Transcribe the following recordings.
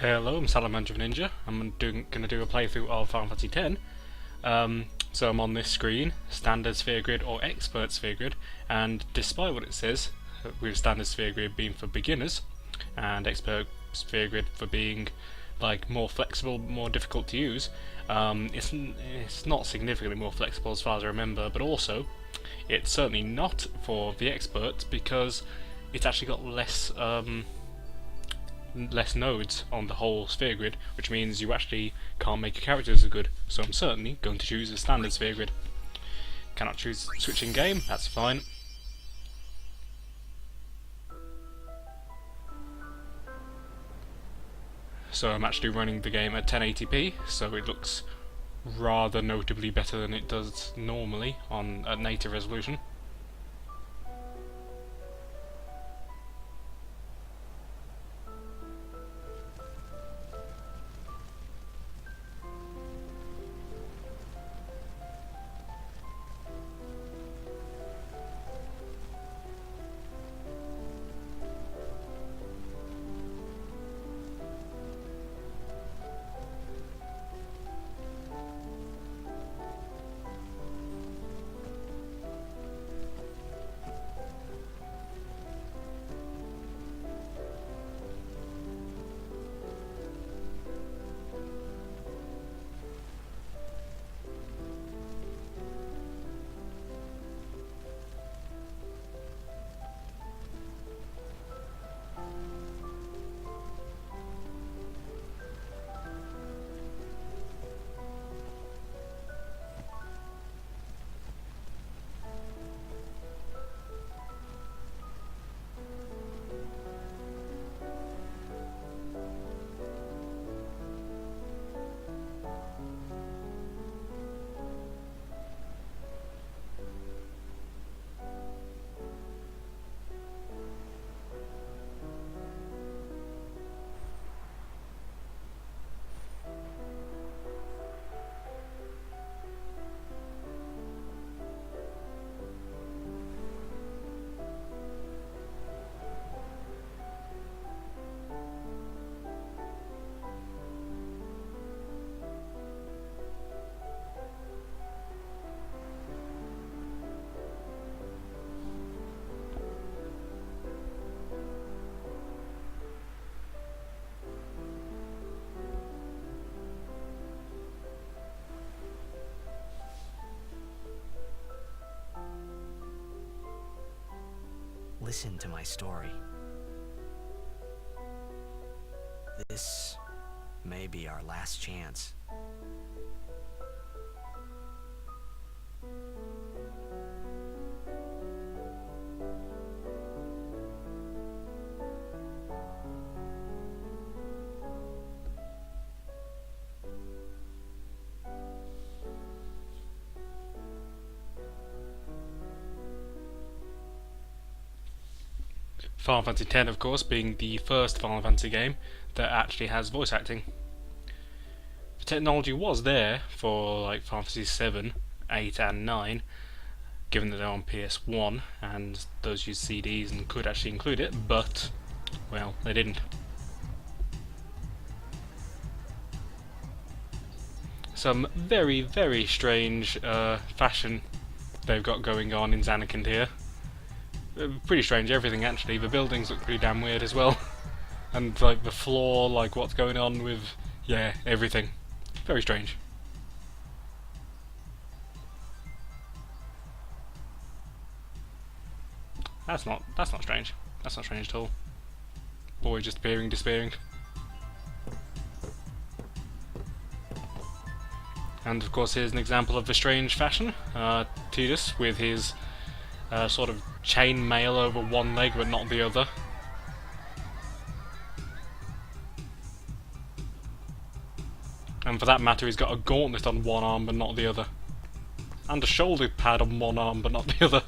Hello, I'm Salamander Ninja. I'm going to do a playthrough of Final Fantasy X. So I'm on this screen, Standard Sphere Grid or Expert Sphere Grid, and despite what it says, with Standard Sphere Grid being for beginners, and Expert Sphere Grid for being like more flexible, more difficult to use, it's not significantly more flexible as far as I remember, but also it's certainly not for the expert because it's actually got less nodes on the whole sphere grid, which means you actually can't make your characters as good. So I'm certainly going to choose a standard sphere grid. Cannot choose switching game, that's fine. So I'm actually running the game at 1080p, so it looks rather notably better than it does normally on a native resolution. Listen to my story. This may be our last chance. Final Fantasy X, of course, being the first Final Fantasy game that actually has voice acting. The technology was there for like Final Fantasy 7, 8 and 9, given that they're on PS1 and those use CDs and could actually include it, but, well, they didn't. Some very, very strange fashion they've got going on in Zanarkand here. Pretty strange everything actually, the buildings look pretty damn weird as well. And like the floor, like what's going on with, yeah, everything. Very strange. That's not strange. That's not strange at all. Boy just appearing, disappearing. And of course here's an example of the strange fashion. Tidus with his sort of chain mail over one leg but not the other. And for that matter he's got a gauntlet on one arm but not the other. And a shoulder pad on one arm but not the other.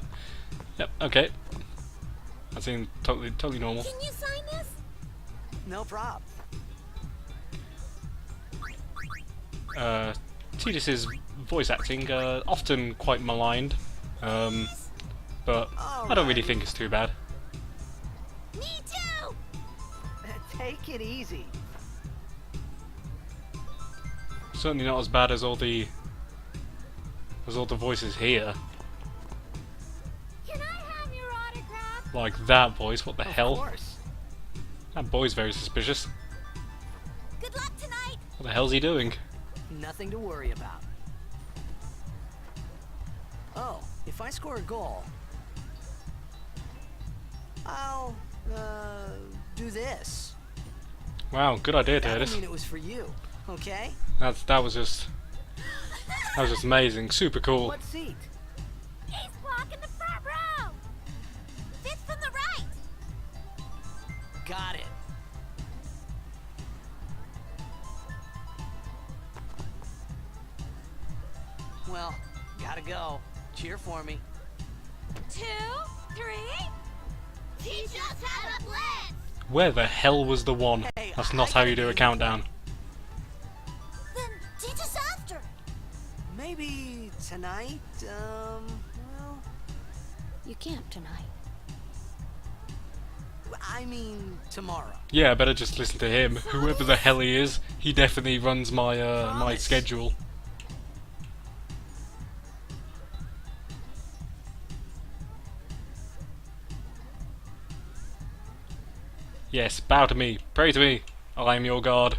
Yep, okay. That seems totally normal. Can you sign this? No prob. Tidus's voice acting, often quite maligned. But I don't really think it's too bad. Me too! Take it easy. Certainly not as bad as all the voices here. Can I have your autograph? Like that voice, what the hell? Of course. That boy's very suspicious. Good luck tonight. What the hell's he doing? Nothing to worry about. Oh, if I score a goal, I'll, do this. Wow, good idea, That would Davis. mean it was for you, okay? That was just amazing, super cool. What seat? He's blocking the front row. Fifth from the right. Got it. Well, gotta go. Cheer for me. 2, 3. Teach us how to blitz. Where the hell was the one? Hey, That's I not how gotta you do a be- countdown. Then teach us after. Maybe tonight, well, You can't tonight. I mean tomorrow. Yeah, I better just listen to him. Whoever the hell he is, he definitely runs my my Promise. schedule. Yes, bow to me, pray to me, I am your god.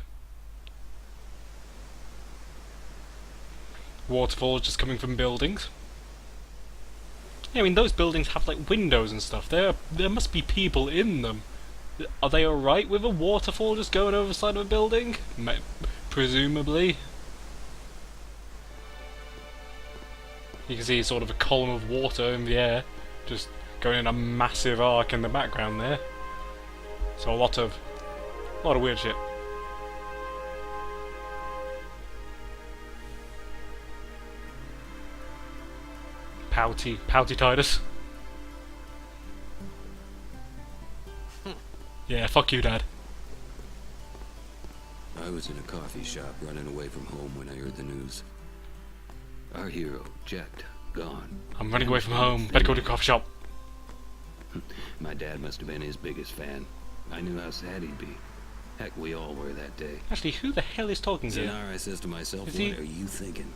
Waterfalls just coming from buildings. Yeah, I mean those buildings have like windows and stuff. There must be people in them. Are they alright with a waterfall just going over the side of a building? Presumably. You can see sort of a column of water in the air, just going in a massive arc in the background there. So a lot of weird shit. Pouty Titus. Yeah, fuck you, Dad. I was in a coffee shop running away from home when I heard the news. Our hero, Jet, gone. I'm running away from home. Better go to a coffee shop. My dad must have been his biggest fan. I knew how sad he'd be. Heck, we all were that day. Actually, who the hell is talking here? Zanar, I says to myself, Is what he- are you thinking?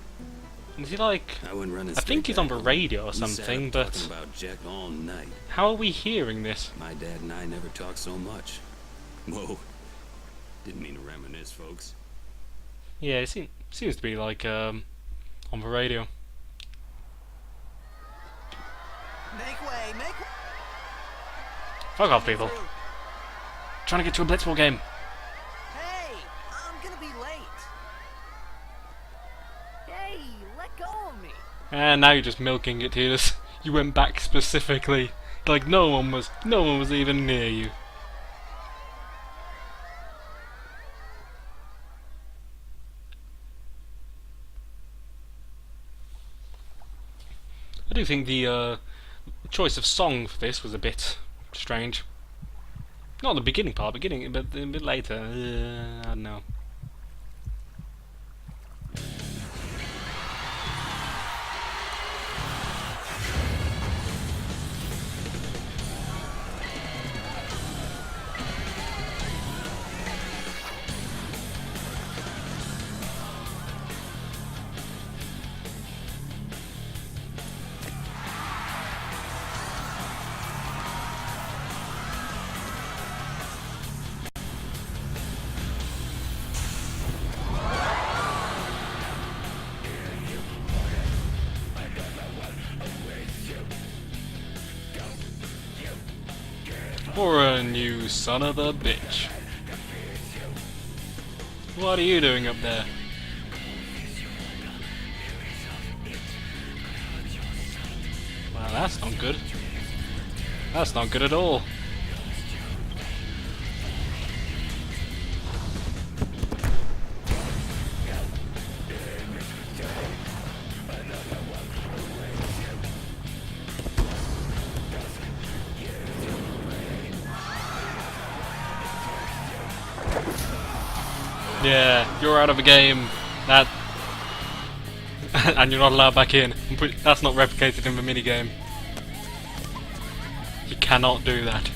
Is he like... I went running I think straight he's on back the home. radio or We sat something, up but... talking about Jet all night. How are we hearing this? My dad and I never talked so much. Whoa. Didn't mean to reminisce, folks. Yeah, it seems to be like, on the radio. Make way, make way. Fuck off, people. Trying to get to a Blitzball game. Hey, I'm gonna be late. Hey, let go of me. And now you're just milking it, Titus. You went back specifically. Like no one was even near you. I do think the choice of song for this was a bit strange. Not the beginning part, but a bit later. I don't know. For a new son of a bitch. What are you doing up there? Well, that's not good. That's not good at all. Yeah, you're out of the game. That and you're not allowed back in. That's not replicated in the minigame. You cannot do that.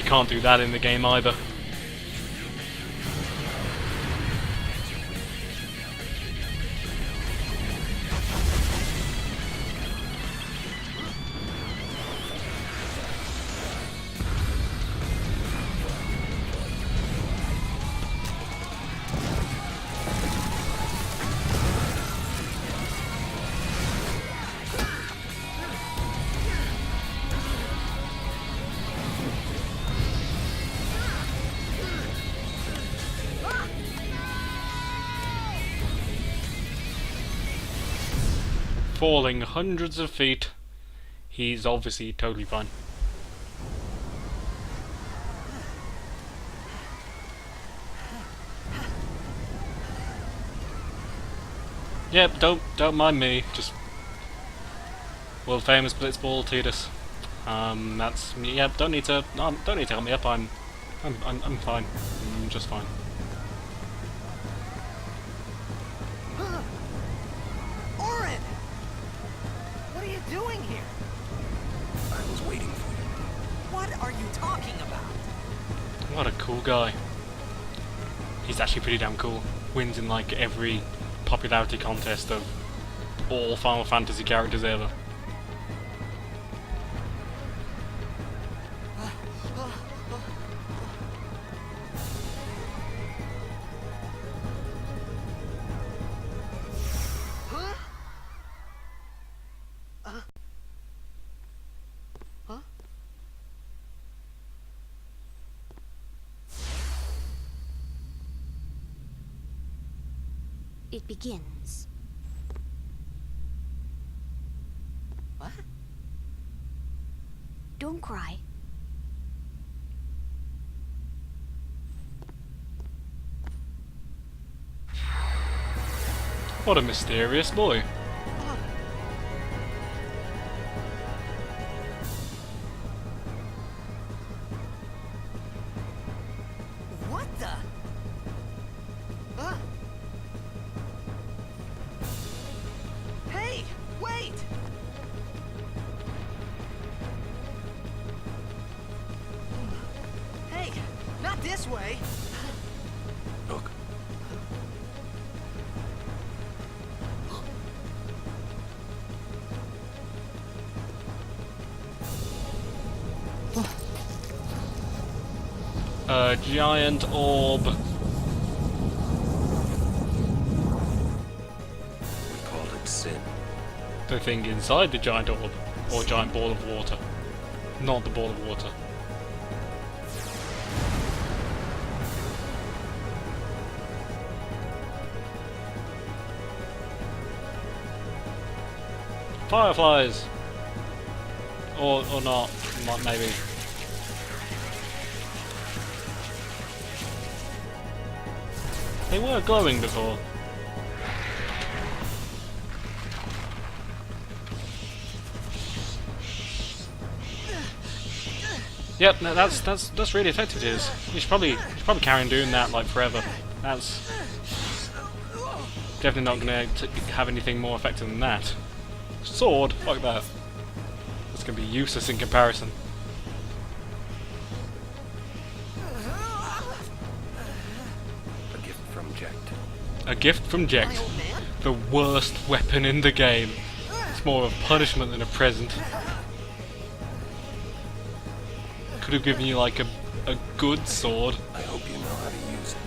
can't do that in the game either. Falling hundreds of feet. He's obviously totally fine. Yep, don't mind me. Just world famous blitzball Tidus. That's me. Yep, don't need to help me up. I'm fine. I'm just fine. What are you doing here? I was waiting for you. What are you talking about? What a cool guy. He's actually pretty damn cool. Wins in like every popularity contest of all Final Fantasy characters ever. It begins. What? Don't cry. What a mysterious boy. What the? Hey, wait! Hey, not this way. Look. A giant orb. We called it sin. The thing inside the giant orb, or giant ball of water. Not the ball of water. Fireflies! Or not, maybe. They were glowing before. Yep, no, that's really effective. It is. You should probably carry on doing that like forever. That's definitely not going to have anything more effective than that. Sword, fuck that. That's going to be useless in comparison. A gift from Jekt. A gift from Jekt, the worst weapon in the game. It's more of a punishment than a present. Could have given you like a good sword. I hope you know how to use it.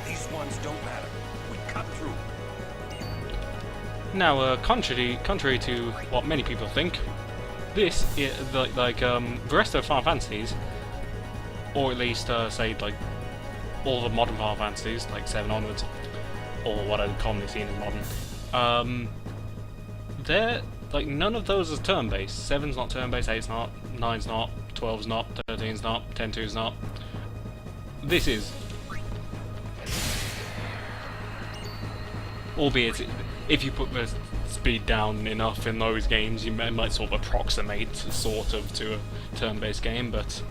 These ones don't matter. We cut through. Now, contrary to what many people think, this is the rest of Final Fantasies, or at least say like all the modern Final Fantasies, like 7 onwards, or what I'd commonly seen as modern, they're like none of those is turn-based. 7's not turn-based, 8's not, 9's not, 12's not, 13's not, 10-2's not. This is. Albeit, if you put the speed down enough in those games, you might sort of approximate sort of to a turn-based game, but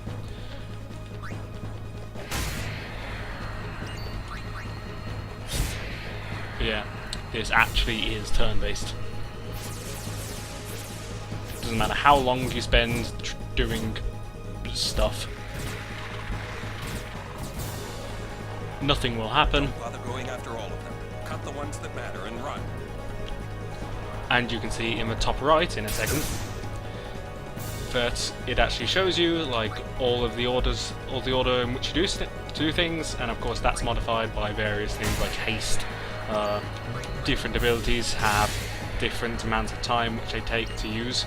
But yeah, this actually is turn-based. Doesn't matter how long you spend doing stuff. Nothing will happen. Don't bother going after all of them. Cut the ones that matter and run. And you can see in the top right in a second that it actually shows you like all the order in which you do things, and of course that's modified by various things like haste. Different abilities have different amounts of time which they take to use.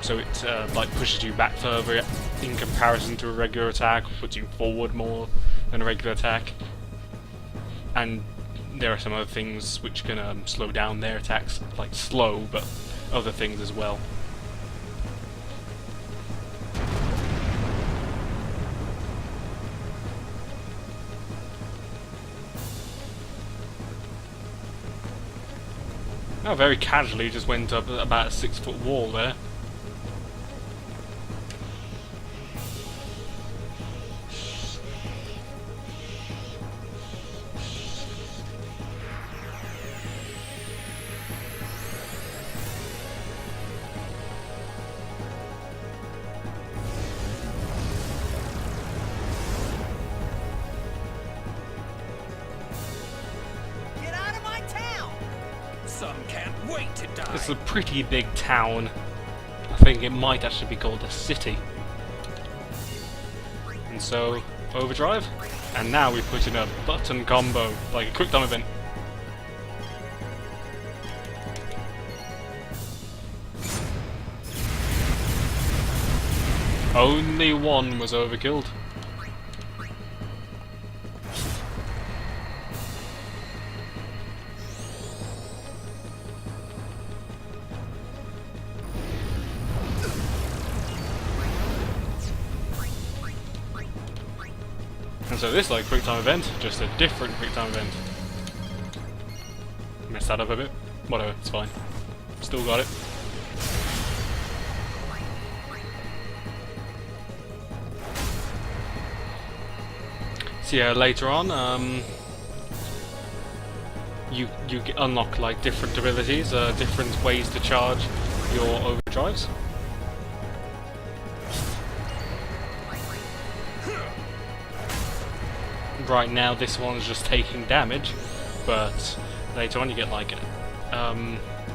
So it like pushes you back further in comparison to a regular attack, puts you forward more than a regular attack, and there are some other things which can slow down their attacks, like slow, but other things as well. I very casually just went up about a 6-foot wall there. Get out of my town! Some can't wait to die. It's a pretty big town. I think it might actually be called a city. And so, overdrive, and now we put in a button combo, like a quick time event. Only one was overkilled. And so this is like quick time event, just a different quick time event. Messed that up a bit. Whatever, it's fine. Still got it. So yeah, later on, you unlock like different abilities, different ways to charge your overdrives. Right now this one's just taking damage, but later on you get like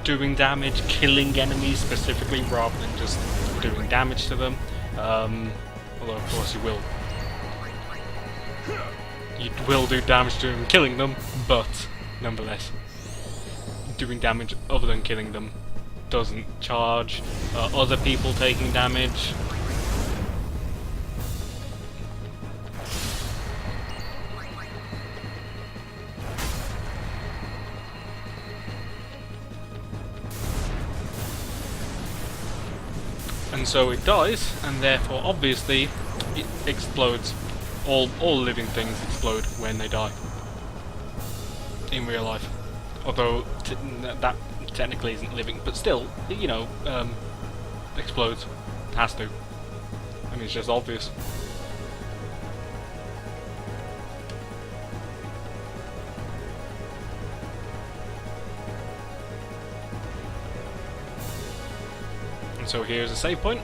doing damage, killing enemies specifically rather than just doing damage to them. Although of course you will do damage to them, killing them, but nonetheless, doing damage other than killing them doesn't charge other people taking damage. And so it dies, and therefore obviously it explodes. All living things explode when they die in real life. Although that technically isn't living, but still, you know, explodes. It has to. I mean, it's just obvious. And so here's a save point,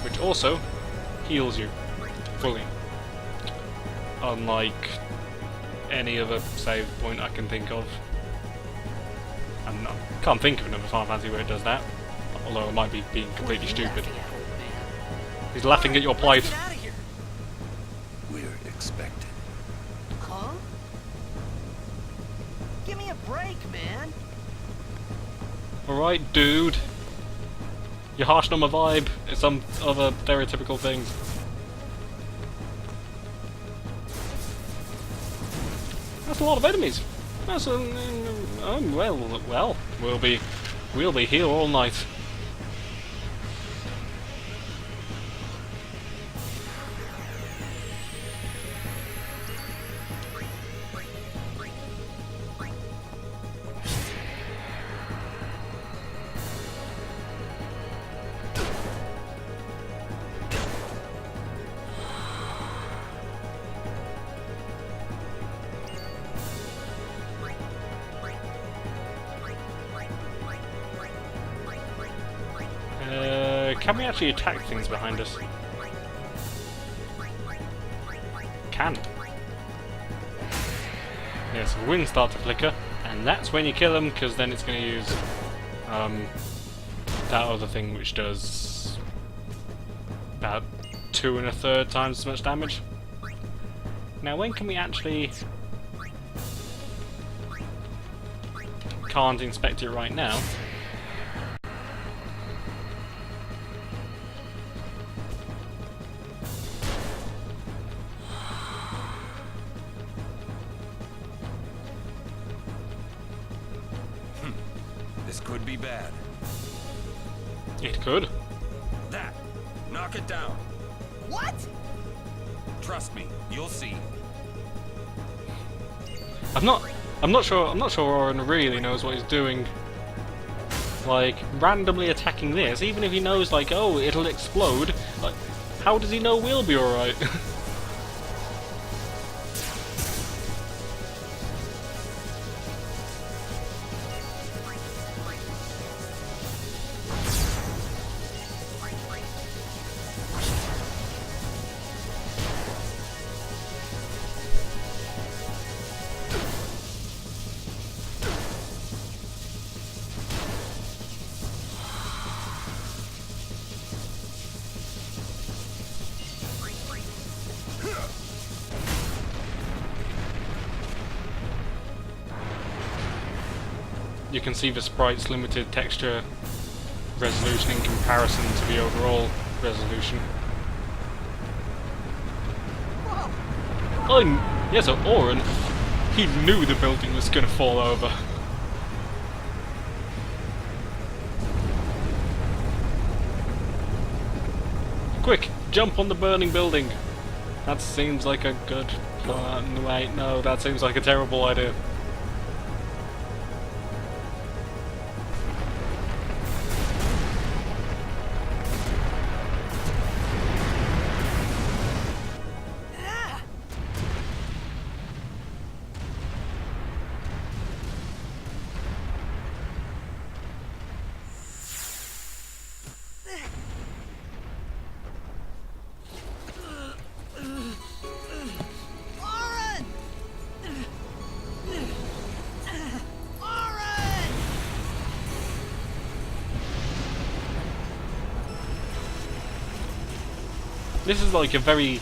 which also heals you fully. Unlike any other save point I can think of. I can't think of another Final Fantasy where it does that. Although I might be being completely stupid. He's laughing at your plight. Get out of here! We're expected. Huh? Give me a break, man! Alright, dude. You're harshing on my vibe. It's some other stereotypical things. That's a lot of enemies. That's well, we'll be here all night. Can we actually attack things behind us? Can. Yes, the wings start to flicker, and that's when you kill them, because then it's going to use that other thing which does about 2 1/3 times as much damage. Now, when can we actually... Can't inspect it right now. This could be bad. It could. That. Knock it down. What? Trust me, you'll see. I'm not sure Oren really knows what he's doing. Like, randomly attacking this, even if he knows, like, oh, it'll explode, like, how does he know we'll be alright? You can see the sprite's limited texture resolution in comparison to the overall resolution. Oh, yeah, so Oren, he knew the building was going to fall over. Quick, jump on the burning building. That seems like a good plan. Wait, no, that seems like a terrible idea. This is like a very...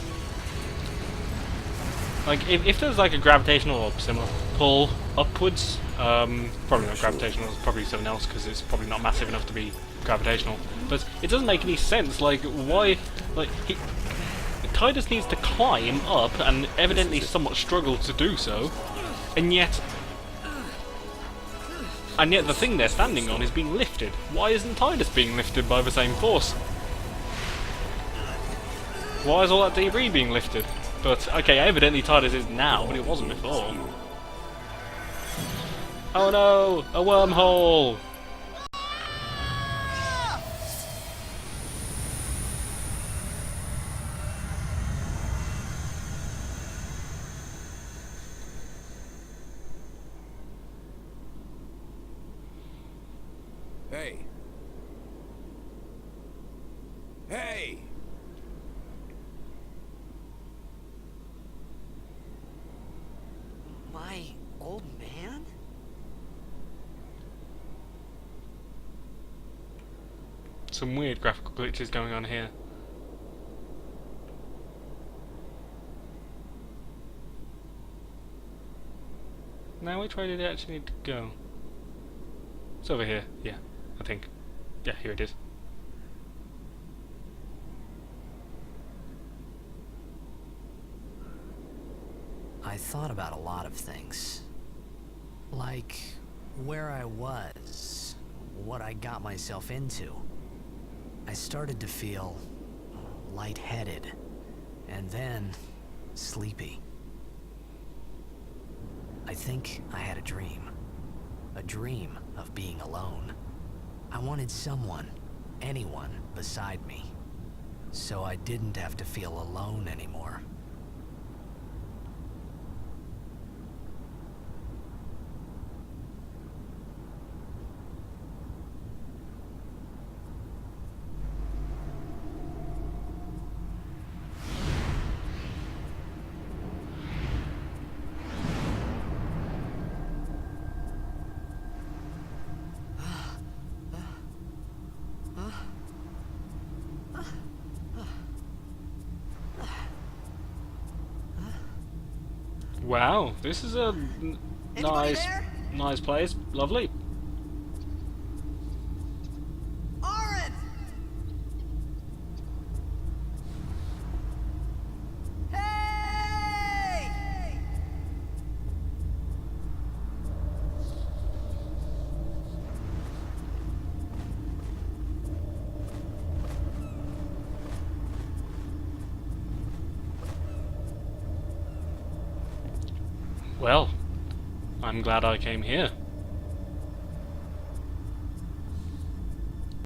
Like, if there's like a gravitational or similar pull upwards, probably not gravitational, it's probably something else because it's probably not massive enough to be gravitational, but it doesn't make any sense, like, why... Like, Tidus needs to climb up, and evidently somewhat struggled to do so, and yet the thing they're standing on is being lifted. Why isn't Tidus being lifted by the same force? Why is all that debris being lifted? But, okay, evidently Tidus is now, but it wasn't before. Oh no! A wormhole! Hey. Hey! My old man? Some weird graphical glitches going on here. Now, which way did it actually need to go? It's over here, yeah, I think. Yeah, here it is. I thought about a lot of things. Like where I was, what I got myself into. I started to feel lightheaded, and then sleepy. I think I had a dream of being alone. I wanted someone, anyone beside me, so I didn't have to feel alone anymore. Wow, this is a Anybody nice, there? nice place. Lovely. Aaron! Hey! Well, I'm glad I came here.